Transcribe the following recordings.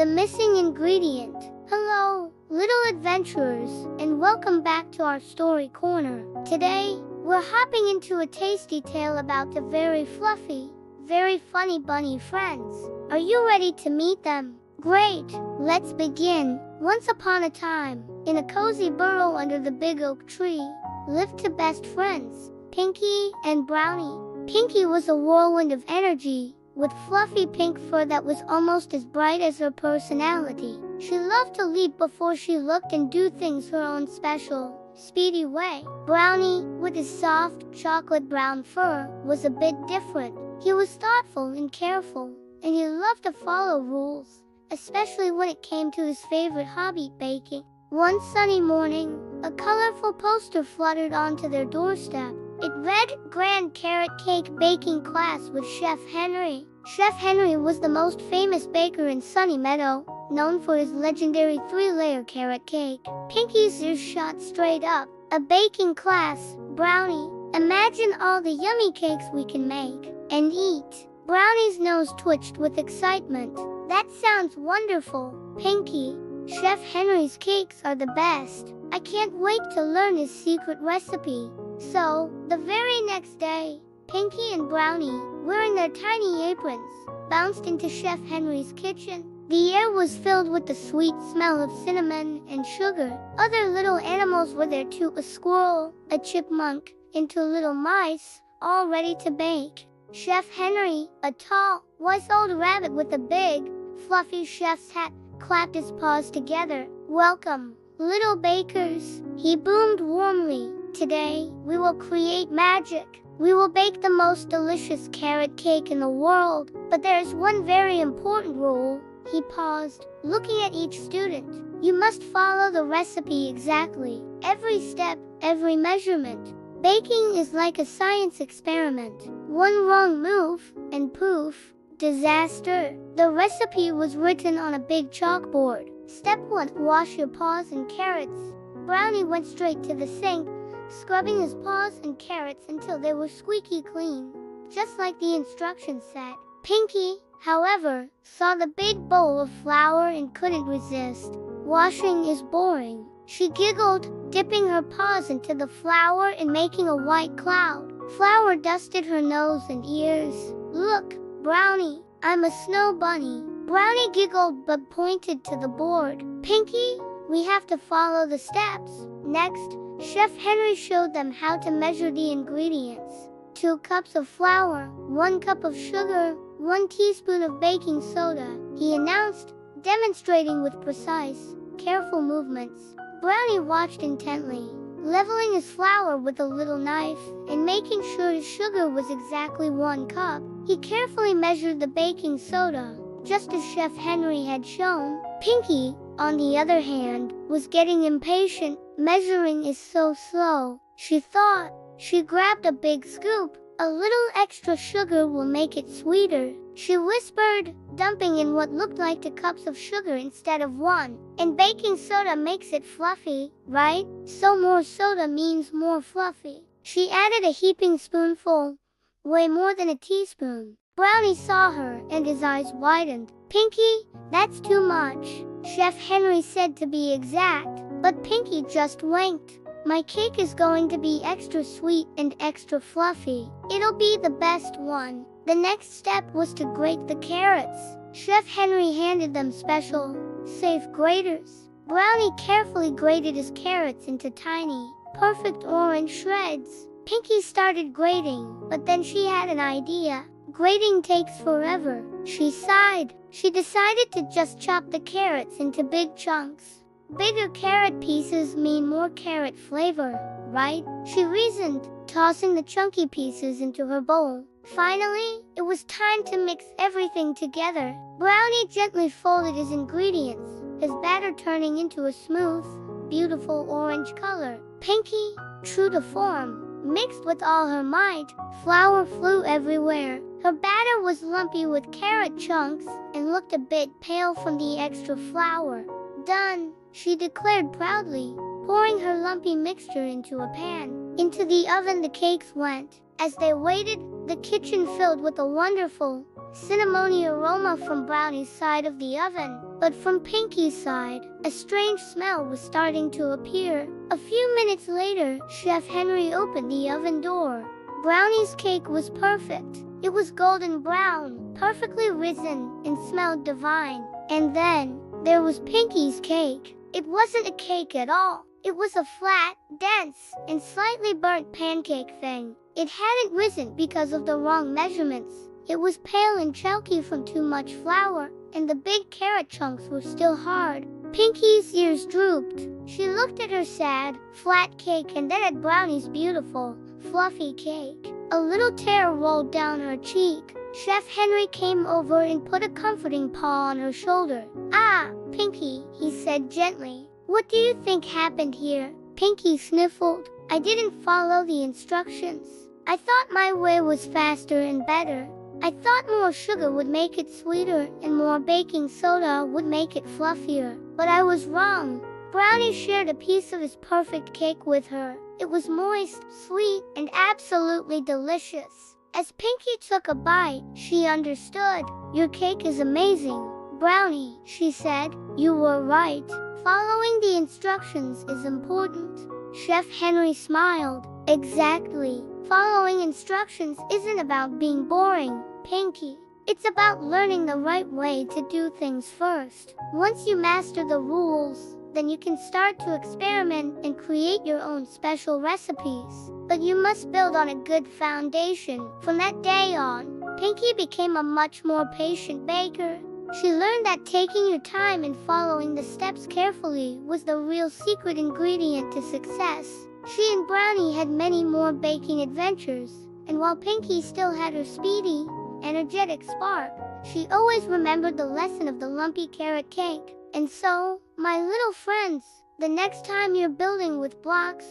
the missing ingredient. Hello, little adventurers, and welcome back to our story corner. Today, we're hopping into a tasty tale about the very fluffy, very funny bunny friends. Are you ready to meet them? Great, let's begin. Once upon a time, in a cozy burrow under the big oak tree, lived two best friends, Pinky and Browny. Pinky was a whirlwind of energy, with fluffy pink fur that was almost as bright as her personality. She loved to leap before she looked and do things her own special, speedy way. Browny, with his soft, chocolate brown fur, was a bit different. He was thoughtful and careful, and he loved to follow rules, especially when it came to his favorite hobby, baking. One sunny morning, a colorful poster fluttered onto their doorstep. It read, "Grand Carrot Cake Baking Class with Chef Henry." Chef Henry was the most famous baker in Sunny Meadow, known for his legendary 3-layer carrot cake. Pinky's ears shot straight up. A baking class, Browny. Imagine all the yummy cakes we can make and eat. Brownie's nose twitched with excitement. That sounds wonderful, Pinky. Chef Henry's cakes are the best. I can't wait to learn his secret recipe. So, the very next day, Pinky and Brownie, wearing their tiny aprons, bounced into Chef Henry's kitchen. The air was filled with the sweet smell of cinnamon and sugar. Other little animals were there too, a squirrel, a chipmunk, and 2 little mice, all ready to bake. Chef Henry, a tall, wise old rabbit with a big, fluffy chef's hat, clapped his paws together. "Welcome, little bakers," he boomed warmly. "Today, we will create magic. We will bake the most delicious carrot cake in the world. But there is one very important rule." He paused, looking at each student. "You must follow the recipe exactly. Every step, every measurement. Baking is like a science experiment. One wrong move, and poof, disaster." The recipe was written on a big chalkboard. Step 1, wash your paws and carrots. Brownie went straight to the sink, scrubbing his paws and carrots until they were squeaky clean, just like the instructions said. Pinky, however, saw the big bowl of flour and couldn't resist. "Washing is boring," she giggled, dipping her paws into the flour and making a white cloud. Flour dusted her nose and ears. "Look, Brownie, I'm a snow bunny." Brownie giggled but pointed to the board. "Pinky, we have to follow the steps." Next, Chef Henry showed them how to measure the ingredients. 2 cups of flour, 1 cup of sugar, 1 teaspoon of baking soda, he announced, demonstrating with precise, careful movements. Brownie watched intently, leveling his flour with a little knife and making sure his sugar was exactly 1 cup. He carefully measured the baking soda, just as Chef Henry had shown. Pinky, on the other hand, was getting impatient. "Measuring is so slow," she thought. She grabbed a big scoop. "A little extra sugar will make it sweeter," she whispered, dumping in what looked like 2 cups of sugar instead of 1. "And baking soda makes it fluffy, right? So more soda means more fluffy." She added a heaping spoonful, way more than a teaspoon. Brownie saw her, and his eyes widened. "Pinky, that's too much," Chef Henry said, to be exact. But Pinky just winked. "My cake is going to be extra sweet and extra fluffy. It'll be the best one." The next step was to grate the carrots. Chef Henry handed them special, safe graters. Brownie carefully grated his carrots into tiny, perfect orange shreds. Pinky started grating, but then she had an idea. "Grating takes forever," she sighed. She decided to just chop the carrots into big chunks. "Bigger carrot pieces mean more carrot flavor, right?" she reasoned, tossing the chunky pieces into her bowl. Finally, it was time to mix everything together. Brownie gently folded his ingredients, his batter turning into a smooth, beautiful orange color. Pinky, true to form, mixed with all her might. Flour flew everywhere. Her batter was lumpy with carrot chunks and looked a bit pale from the extra flour. "Done," she declared proudly, pouring her lumpy mixture into a pan. Into the oven the cakes went. As they waited, the kitchen filled with a wonderful, cinnamony aroma from Brownie's side of the oven, but from Pinky's side, a strange smell was starting to appear. A few minutes later, Chef Henry opened the oven door. Brownie's cake was perfect. It was golden brown, perfectly risen, and smelled divine. And then, there was Pinky's cake. It wasn't a cake at all. It was a flat, dense, and slightly burnt pancake thing. It hadn't risen because of the wrong measurements. It was pale and chalky from too much flour, and the big carrot chunks were still hard. Pinky's ears drooped. She looked at her sad, flat cake and then at Brownie's beautiful, fluffy cake. A little tear rolled down her cheek. Chef Henry came over and put a comforting paw on her shoulder. "Ah, Pinky," he said gently. "What do you think happened here?" Pinky sniffled. "I didn't follow the instructions. I thought my way was faster and better. I thought more sugar would make it sweeter and more baking soda would make it fluffier. But I was wrong." Brownie shared a piece of his perfect cake with her. It was moist, sweet, and absolutely delicious. As Pinky took a bite, she understood. "Your cake is amazing, Brownie," she said. "You were right. Following the instructions is important." Chef Henry smiled. "Exactly. Following instructions isn't about being boring, Pinky. It's about learning the right way to do things first. Once you master the rules, then you can start to experiment and create your own special recipes. But you must build on a good foundation." From that day on, Pinky became a much more patient baker. She learned that taking your time and following the steps carefully was the real secret ingredient to success. She and Brownie had many more baking adventures, and while Pinky still had her speedy, energetic spark, she always remembered the lesson of the lumpy carrot cake. And so, my little friends, the next time you're building with blocks,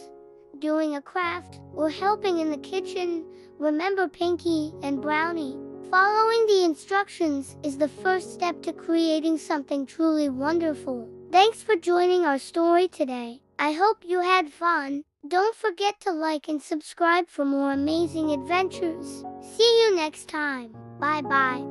doing a craft, or helping in the kitchen, remember Pinky and Brownie. Following the instructions is the first step to creating something truly wonderful. Thanks for joining our story today. I hope you had fun. Don't forget to like and subscribe for more amazing adventures. See you next time. Bye-bye.